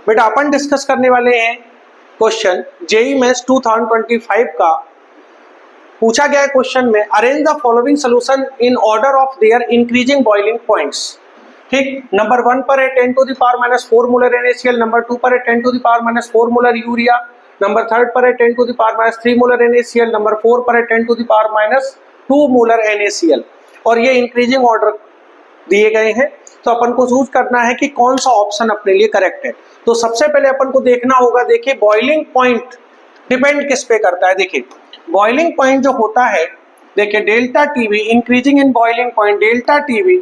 बेटा अपन डिस्कस करने वाले हैं क्वेश्चन जेईई मेंस 2025 का। पूछा गया है क्वेश्चन में, arrange the following solution in order of their increasing boiling points. ठीक, नंबर 1 पर है 10 to the power -4 molar NaCl, number 2 पर है 10 to the power -4 molar urea, number 3 पर है 10 to the power -3 molar NaCl, number 4 पर है 10 to the power -2 molar NaCl। और ये इंक्रीजिंग ऑर्डर दिए गए हैं, तो अपन को चूज करना है कि कौन सा ऑप्शन अपने लिए करेक्ट है। तो सबसे पहले अपन को देखना होगा, देखिए बॉइलिंग पॉइंट डिपेंड किस पे करता है। देखिए बॉइलिंग पॉइंट जो होता है, देखिए delta TV increasing in boiling point, delta TV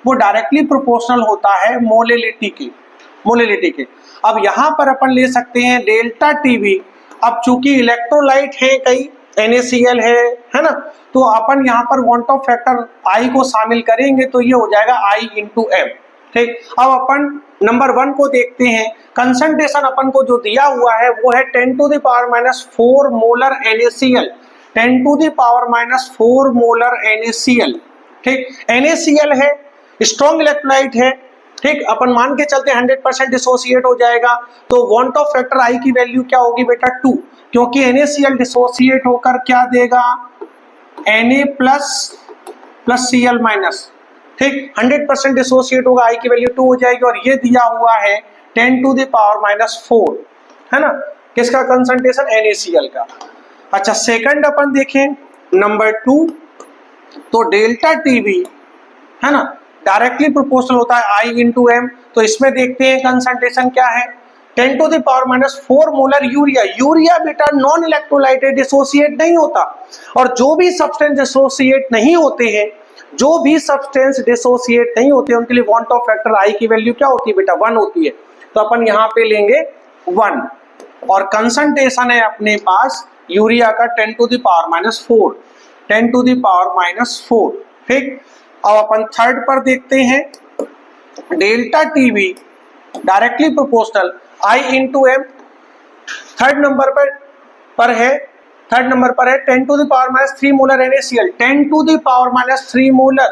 वो डायरेक्टली प्रोपोर्शनल होता है मोलिलिटी के। अब यहाँ पर अपन ले सकते हैं डेल्टा टीवी। अब चूंकि इलेक्ट्रोलाइट है कई NaCl है ना, तो अपन यहाँ पर वांट ऑफ फैक्टर I को शामिल करेंगे तो ये हो जाएगा I × M। ठीक, अब अपन नंबर 1 को देखते हैं। कंसंट्रेशन अपन को जो दिया हुआ है वो है 10 to the power -4 molar NaCl, 10 to the power -4 molar NaCl। ठीक, NaCl है, स्ट्रॉन्ग इलेक्ट्रोलाइट है। ठीक, अपन मान के चलते 100% डिसोसिएट हो जाएगा, तो वांट ऑफ फैक्टर I की वैल्यू क्या होगी बेटा 2, क्योंकि NaCl डिसोसिएट होकर क्या देगा Na प्लस Cl माइनस। ठीक, 100% डिसोसिएट होगा, I की वैल्यू 2 हो जाएगी। और ये दिया हुआ है 10 टू द पावर -4 है ना, किसका कंसंट्रेशन NaCl का। अच्छा, सेकंड अपन देखें नंबर 2, तो डेल्टा टीवी है ना डायरेक्टली प्रोपोर्शनल होता है I × M। तो इसमें देखते हैं कंसंट्रेशन क्या है, 10 to the power -4 molar urea. Urea बेटा नॉन इलेक्ट्रोलाइटेड, डिसोसिएट नहीं होता। और जो भी सब्सटेंस डिसोसिएट नहीं होते हैं, उनके लिए वांट ऑफ फैक्टर I की वैल्यू क्या होती है बेटा 1 होती है। तो अपन यहाँ पे लेंगे 1। और कंसंट्रेशन है अपने पास यूरिया का 10 to the power -4, 10 to the power -4। ठीक, अब अपन थर्ड पर देखते हैं, delta TV directly proportional I × M। Third number पर है 10 to the power -3 molar NaCl, 10 to the power -3 molar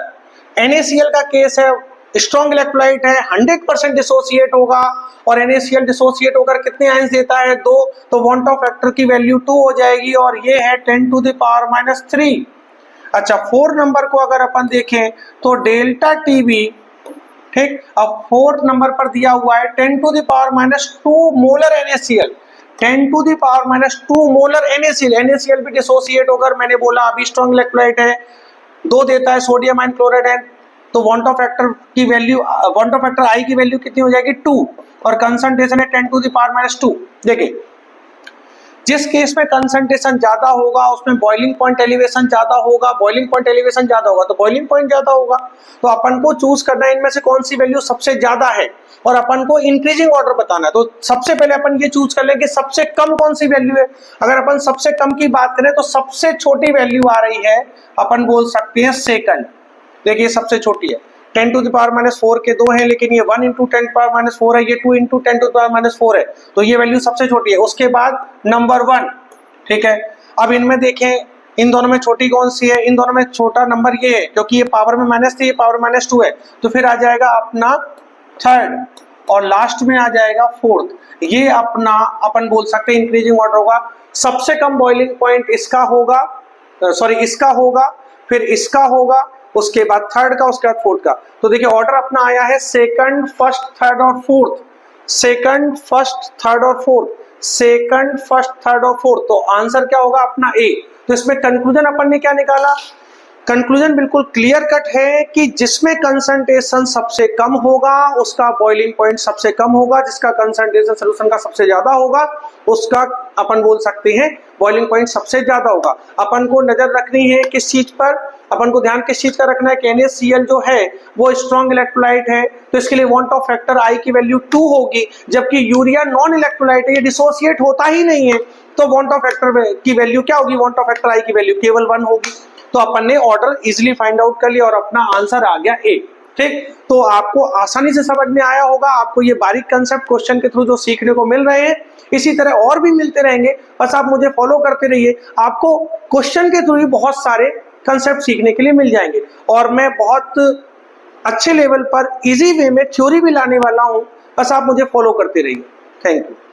NaCl का केस है, स्ट्रॉन्ग इलेक्ट्रोलाइट है, 100% डिसोसिएट होगा। और NaCl डिसोसिएट होकर कितने आयंस देता है 2, तो वांट ऑफ फैक्टर की वैल्यू 2 हो जाएगी। और ये है 10 टू द पावर -3। अच्छा, 4 नंबर को अगर अपन देखें तो डेल्टा टीवी, ठीक, अब 4 नंबर पर दिया हुआ है 10 to the power -2 molar NaCl, 10 to the power -2 molar NaCl। NaCl भी डिसोसिएट होकर, मैंने बोला अभी स्ट्रॉन्ग इलेक्ट्रोलाइट है, 2 देता है सोडियम आयन क्लोराइड है। तो वांट ऑफ फैक्टर की value, want of factor I की वैल्यू कितनी हो जाएगी 2। और कंसंट्रेशन है 10 टू द पावर -2। देखिए जिस केस में कंसंट्रेशन ज्यादा होगा उसमें बॉइलिंग पॉइंट एलिवेशन ज्यादा होगा, बॉइलिंग पॉइंट एलिवेशन ज्यादा होगा तो बॉइलिंग पॉइंट ज्यादा होगा। तो अपन को चूज करना है इनमें से कौन सी वैल्यू सबसे ज्यादा है, और अपन को इंक्रीजिंग ऑर्डर बताना है। तो सबसे पहले अपन ये चूज कर लें कि सबसे कम कौन सी वैल्यू है। अगर अपन सबसे कम की बात करें तो सबसे छोटी वैल्यू आ रही है, अपन बोल सकते हैं सेकंड। देखिए सबसे छोटी है, 10 टू द पावर -4 के 2 है, लेकिन ये 1 × 10 टू द पावर -4 है, ये 2 × 10 टू द पावर -4 है। तो ये वैल्यू सबसे छोटी है। उसके बाद नंबर 1, ठीक है। अब इनमें देखें, इन दोनों में छोटी कौन सी है, इन दोनों में छोटा नंबर ये है, क्योंकि ये पावर में -3, ये पावर -2 है। तो फिर आ जाएगा अपना थर्ड, और लास्ट में आ जाएगा फोर्थ। ये अपना अपन बोल सकते हैं इंक्रीजिंग ऑर्डर होगा। सबसे कम बॉइलिंग पॉइंट इसका होगा, सॉरी इसका होगा, फिर इसका होगा, उसके बाद थर्ड का, उसके बाद फोर्थ का। तो देखिए ऑर्डर अपना आया है सेकंड, फर्स्ट, थर्ड और फोर्थ, सेकंड, फर्स्ट, थर्ड और फोर्थ, सेकंड, फर्स्ट, थर्ड और फोर्थ। तो आंसर क्या होगा अपना A। तो इसमें कंक्लूजन अपन ने क्या निकाला, कंक्लूजन बिल्कुल क्लियर कट है कि जिसमें कंसंट्रेशन सबसे कम होगा उसका बॉइलिंग पॉइंट सबसे कम होगा, जिसका कंसंट्रेशन सॉल्यूशन का सबसे ज्यादा होगा उसका अपन बोल सकते हैं बॉइलिंग पॉइंट सबसे ज्यादा होगा। अपन को नजर रखनी है किस चीज पर, अपन को ध्यान किस चीज का रखना है कि NaCl जो है वो स्ट्रॉन्ग इलेक्ट्रोलाइट है, तो इसके लिए वांट ऑफ फैक्टर I की वैल्यू 2 होगी। जबकि यूरिया नॉन इलेक्ट्रोलाइट है, ये डिसोसिएट होता ही नहीं है, तो वांट ऑफ फैक्टर की वैल्यू क्या होगी, वांट ऑफ फैक्टर I की वैल्यू केवल 1 होगी। तो अपन ने ऑर्डर इजिली फाइंड आउट कर लिया और अपना आंसर आ गया A। ठीक, तो आपको आसानी से समझ में आया होगा। आपको ये बारीक कंसेप्ट क्वेश्चन के थ्रू जो सीखने को मिल रहे हैं, इसी तरह और भी मिलते रहेंगे, बस आप मुझे फॉलो करते रहिए। आपको क्वेश्चन के थ्रू ही बहुत सारे कंसेप्ट सीखने के लिए मिल जाएंगे, और मैं बहुत अच्छे लेवल पर इजी वे में थ्योरी भी लाने वाला हूं, बस आप मुझे फॉलो करते रहिए। Thank you.